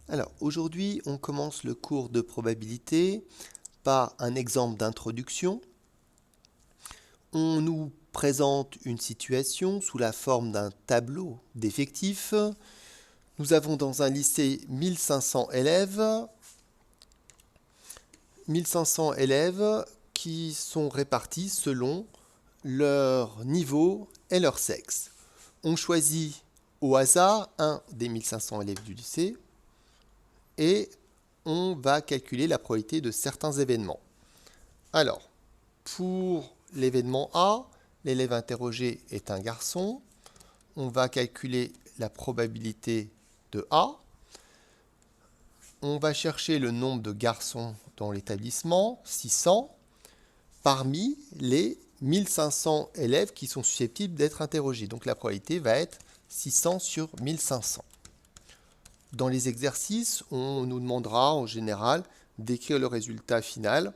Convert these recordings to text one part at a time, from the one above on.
Alors, aujourd'hui, on commence le cours de probabilité par un exemple d'introduction. On nous présente une situation sous la forme d'un tableau d'effectifs. Nous avons dans un lycée 1500 élèves. 1500 élèves qui sont répartis selon leur niveau et leur sexe. On choisit au hasard un des 1500 élèves du lycée et on va calculer la probabilité de certains événements. Alors, pour l'événement A, l'élève interrogé est un garçon. On va calculer la probabilité de A. On va chercher le nombre de garçons dans l'établissement, 600, parmi les 1500 élèves qui sont susceptibles d'être interrogés. Donc la probabilité va être 600 sur 1500. Dans les exercices, on nous demandera en général d'écrire le résultat final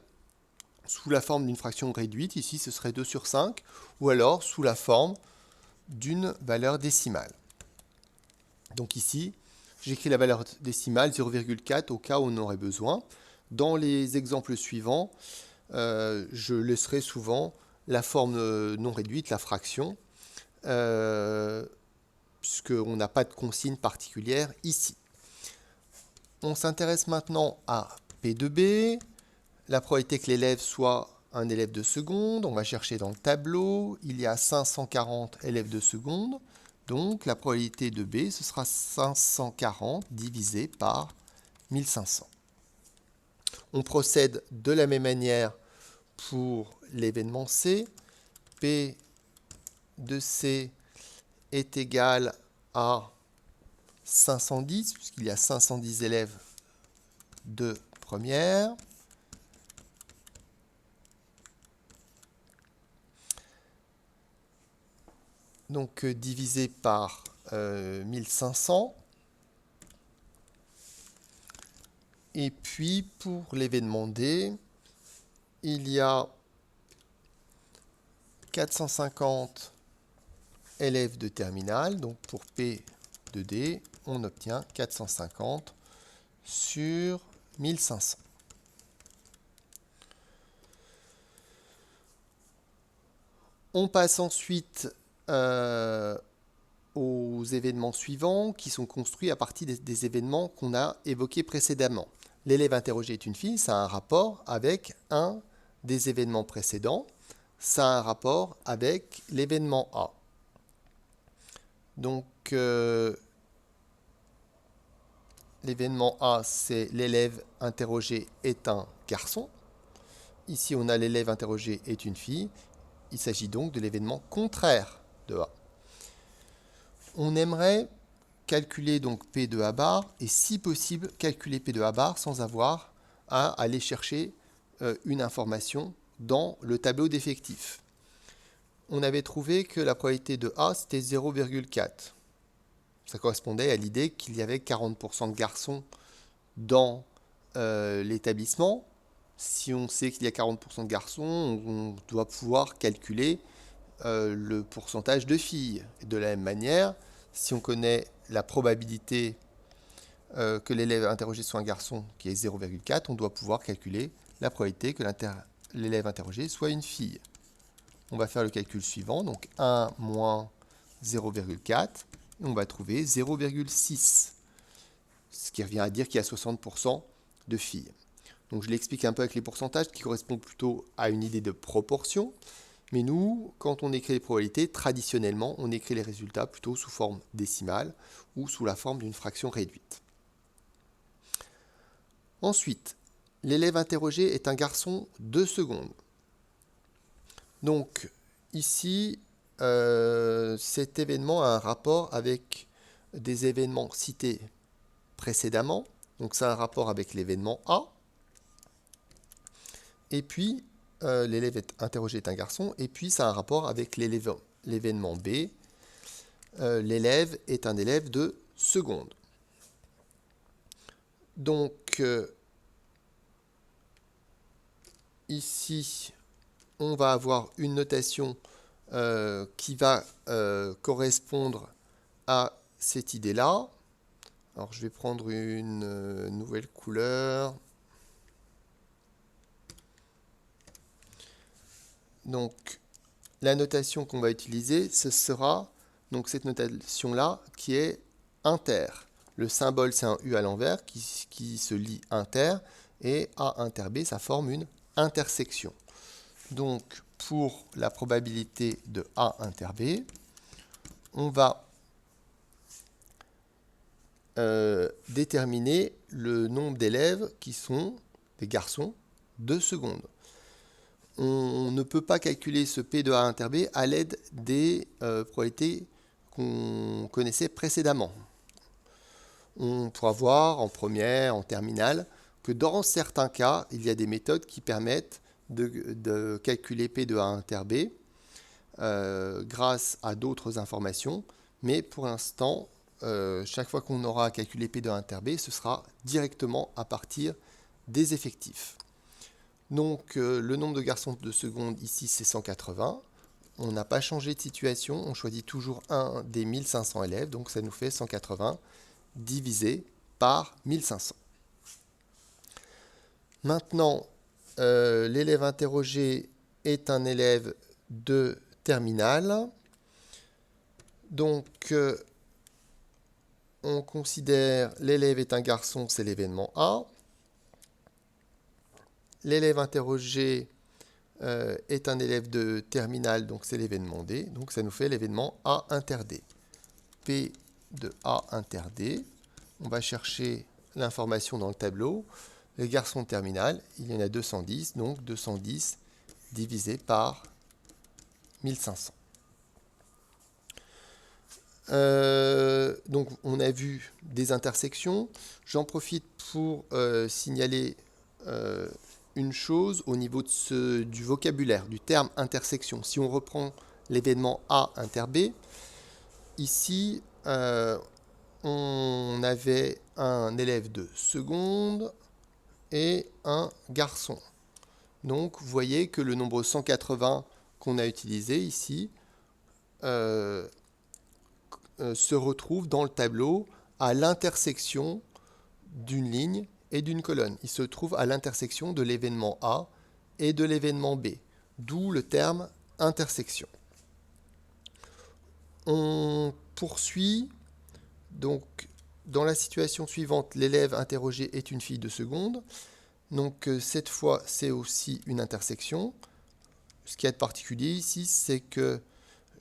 sous la forme d'une fraction réduite, ici ce serait 2 sur 5, ou alors sous la forme d'une valeur décimale. Donc ici, j'écris la valeur décimale 0,4 au cas où on en aurait besoin. Dans les exemples suivants, je laisserai souvent la forme non réduite, la fraction, puisqu'on n'a pas de consigne particulière ici. On s'intéresse maintenant à P de B, la probabilité que l'élève soit un élève de seconde. On va chercher dans le tableau. Il y a 540 élèves de seconde. Donc la probabilité de B, ce sera 540 divisé par 1500. On procède de la même manière pour l'événement C. P de C est égal à 510, puisqu'il y a 510 élèves de première. Donc divisé par 1500. Et puis pour l'événement D, il y a 450 élèves de terminale. Donc pour P de D, on obtient 450 sur 1500. On passe ensuite aux événements suivants qui sont construits à partir des événements qu'on a évoqués précédemment. L'élève interrogé est une fille, ça a un rapport avec un des événements précédents, ça a un rapport avec l'événement A. Donc l'événement A, c'est l'élève interrogé est un garçon. Ici, on a l'élève interrogé est une fille. Il s'agit donc de l'événement contraire de A. On aimerait calculer donc P de A bar et si possible calculer P de A bar sans avoir à aller chercher une information dans le tableau d'effectifs. On avait trouvé que la probabilité de A c'était 0,4. Ça correspondait à l'idée qu'il y avait 40% de garçons dans l'établissement. Si on sait qu'il y a 40% de garçons, on doit pouvoir calculer le pourcentage de filles. Et de la même manière, si on connaît la probabilité que l'élève interrogé soit un garçon qui est 0,4, on doit pouvoir calculer la probabilité que l'élève interrogé soit une fille. On va faire le calcul suivant, donc 1 moins 0,4, et on va trouver 0,6, ce qui revient à dire qu'il y a 60% de filles. Donc je l'explique un peu avec les pourcentages qui correspondent plutôt à une idée de proportion. Mais nous, quand on écrit les probabilités, traditionnellement, on écrit les résultats plutôt sous forme décimale ou sous la forme d'une fraction réduite. Ensuite, l'élève interrogé est un garçon de seconde. Donc ici, cet événement a un rapport avec des événements cités précédemment. Donc ça a un rapport avec l'événement A. Et puis, l'élève interrogé est un garçon. Et puis, ça a un rapport avec l'événement B. L'élève est un élève de seconde. Donc, ici, on va avoir une notation qui va correspondre à cette idée-là. Alors je vais prendre une nouvelle couleur. Donc la notation qu'on va utiliser, ce sera donc cette notation-là qui est inter. Le symbole, c'est un U à l'envers qui se lit inter, et A inter B, ça forme une intersection. Donc, pour la probabilité de A inter B, on va déterminer le nombre d'élèves qui sont des garçons de seconde. On ne peut pas calculer ce P de A inter B à l'aide des probabilités qu'on connaissait précédemment. On pourra voir en première, en terminale, que dans certains cas, il y a des méthodes qui permettent de calculer P de A inter B grâce à d'autres informations, mais pour l'instant, chaque fois qu'on aura calculé P de A inter B, ce sera directement à partir des effectifs. Donc le nombre de garçons de seconde ici c'est 180. On n'a pas changé de situation, on choisit toujours un des 1500 élèves, donc ça nous fait 180 divisé par 1500. Maintenant, l'élève interrogé est un élève de terminale. Donc on considère l'élève est un garçon, c'est l'événement A. L'élève interrogé est un élève de terminale, donc c'est l'événement D. Donc ça nous fait l'événement A inter D. P de A inter D. On va chercher l'information dans le tableau. Les garçons de terminale, il y en a 210, donc 210 divisé par 1500. Donc on a vu des intersections. J'en profite pour signaler une chose au niveau du vocabulaire, du terme intersection. Si on reprend l'événement A inter B, ici on avait un élève de seconde et un garçon. Donc vous voyez que le nombre 180 qu'on a utilisé ici se retrouve dans le tableau à l'intersection d'une ligne et d'une colonne. Il se trouve à l'intersection de l'événement A et de l'événement B, d'où le terme intersection. On poursuit. Donc, dans la situation suivante, l'élève interrogé est une fille de seconde. Donc, cette fois, c'est aussi une intersection. Ce qui est de particulier ici, c'est que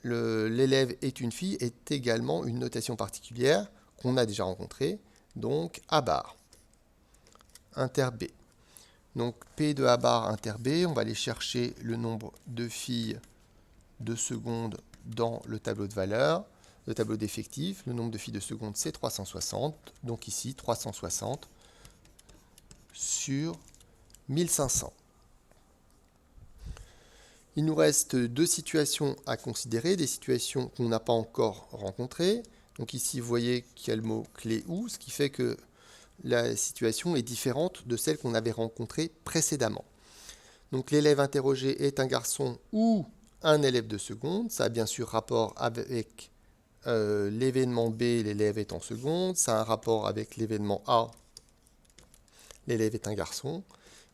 l'élève est une fille est également une notation particulière qu'on a déjà rencontrée, donc A bar, inter B. Donc P de A bar inter B, on va aller chercher le nombre de filles de seconde dans le tableau de valeurs, le tableau d'effectifs. Le nombre de filles de seconde, c'est 360. Donc ici, 360 sur 1500. Il nous reste deux situations à considérer, des situations qu'on n'a pas encore rencontrées. Donc ici, vous voyez qu'il y a le mot clé ou, ce qui fait que la situation est différente de celle qu'on avait rencontrée précédemment. Donc l'élève interrogé est un garçon ou un élève de seconde. Ça a bien sûr rapport avec l'événement B, l'élève est en seconde. Ça a un rapport avec l'événement A, l'élève est un garçon.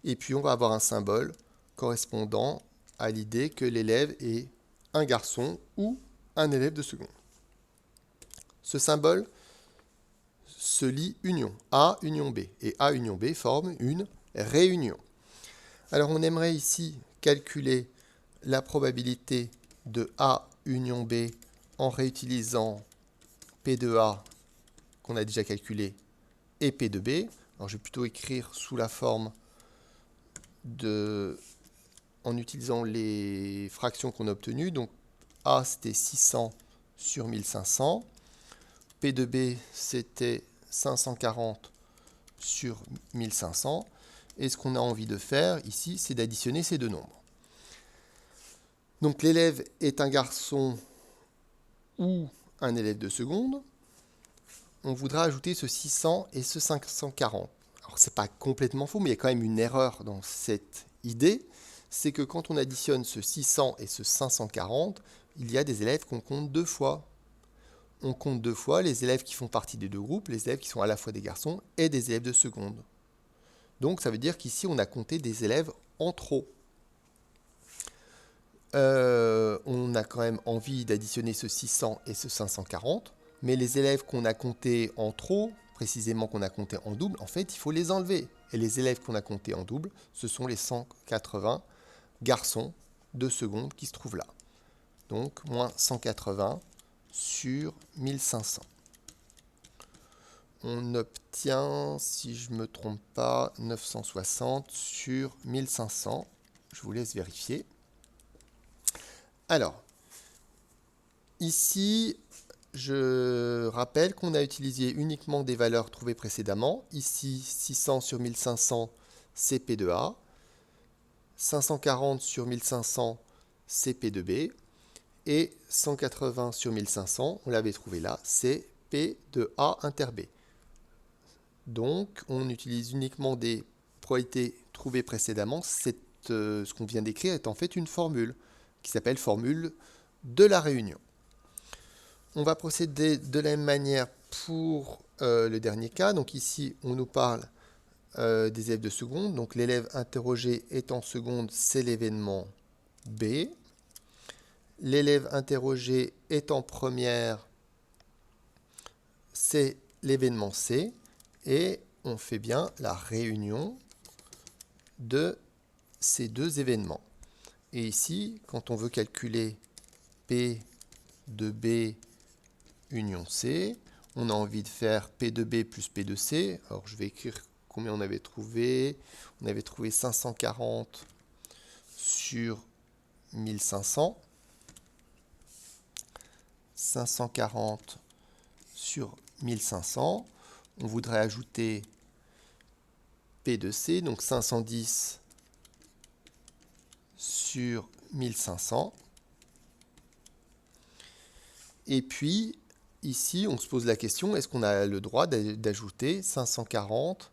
Et puis on va avoir un symbole correspondant à l'idée que l'élève est un garçon ou un élève de seconde. Ce symbole se lit union, A union B, et A union B forme une réunion. Alors on aimerait ici calculer la probabilité de A union B en réutilisant P de A qu'on a déjà calculé et P de B. Alors je vais plutôt écrire sous la forme en utilisant les fractions qu'on a obtenues. Donc A c'était 600 sur 1500. P de B c'était 540 sur 1500. Et ce qu'on a envie de faire ici, c'est d'additionner ces deux nombres. Donc l'élève est un garçon ou un élève de seconde. On voudra ajouter ce 600 et ce 540. Alors c'est pas complètement faux, mais il y a quand même une erreur dans cette idée. C'est que quand on additionne ce 600 et ce 540, il y a des élèves qu'on compte deux fois. on compte deux fois les élèves qui font partie des deux groupes, les élèves qui sont à la fois des garçons et des élèves de seconde. Donc ça veut dire qu'ici on a compté des élèves en trop. On a quand même envie d'additionner ce 600 et ce 540, mais les élèves qu'on a comptés en trop, précisément qu'on a comptés en double, en fait il faut les enlever. Et les élèves qu'on a comptés en double, ce sont les 180 garçons de seconde qui se trouvent là. Donc moins 180 sur 1500. On obtient, si je ne me trompe pas, 960 sur 1500. Je vous laisse vérifier. Alors, ici, je rappelle qu'on a utilisé uniquement des valeurs trouvées précédemment. Ici, 600 sur 1500, c'est P2A. 540 sur 1500, c'est P2B. Et 180 sur 1500, on l'avait trouvé là, c'est P2A inter B. Donc, on utilise uniquement des probabilités trouvées précédemment. Ce qu'on vient d'écrire est en fait une formule qui s'appelle formule de la réunion. On va procéder de la même manière pour le dernier cas. Donc ici, on nous parle des élèves de seconde. Donc l'élève interrogé est en seconde, c'est l'événement B. L'élève interrogé est en première, c'est l'événement C. Et on fait bien la réunion de ces deux événements. Et ici, quand on veut calculer P de B union C, on a envie de faire P de B plus P de C. Alors je vais écrire combien on avait trouvé. On avait trouvé 540 sur 1500. 540 sur 1500. On voudrait ajouter P de C, donc 510 sur 1500. Et puis, ici, on se pose la question, est-ce qu'on a le droit d'ajouter 540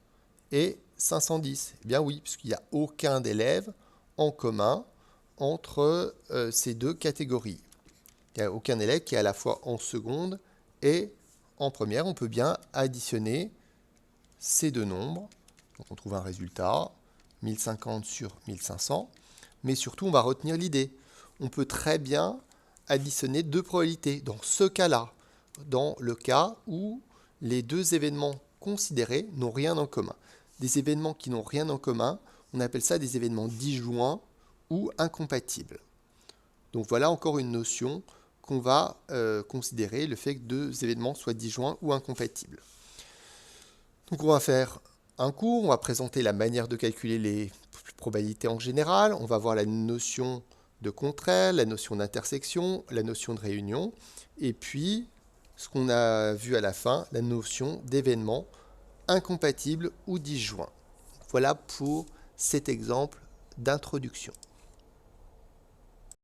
et 510? Eh bien oui, puisqu'il n'y a aucun d'élèves en commun entre ces deux catégories. Il n'y a aucun élève qui est à la fois en seconde et en première. On peut bien additionner ces deux nombres. Donc on trouve un résultat, 1050 sur 1500. Mais surtout, on va retenir l'idée. On peut très bien additionner deux probabilités dans ce cas-là, dans le cas où les deux événements considérés n'ont rien en commun. Des événements qui n'ont rien en commun, on appelle ça des événements disjoints ou incompatibles. Donc voilà encore une notion qu'on va considérer, le fait que deux événements soient disjoints ou incompatibles. Donc on va faire un cours, on va présenter la manière de calculer les probabilités en général, on va voir la notion de contraire, la notion d'intersection, la notion de réunion, et puis ce qu'on a vu à la fin, la notion d'événements incompatibles ou disjoints. Voilà pour cet exemple d'introduction.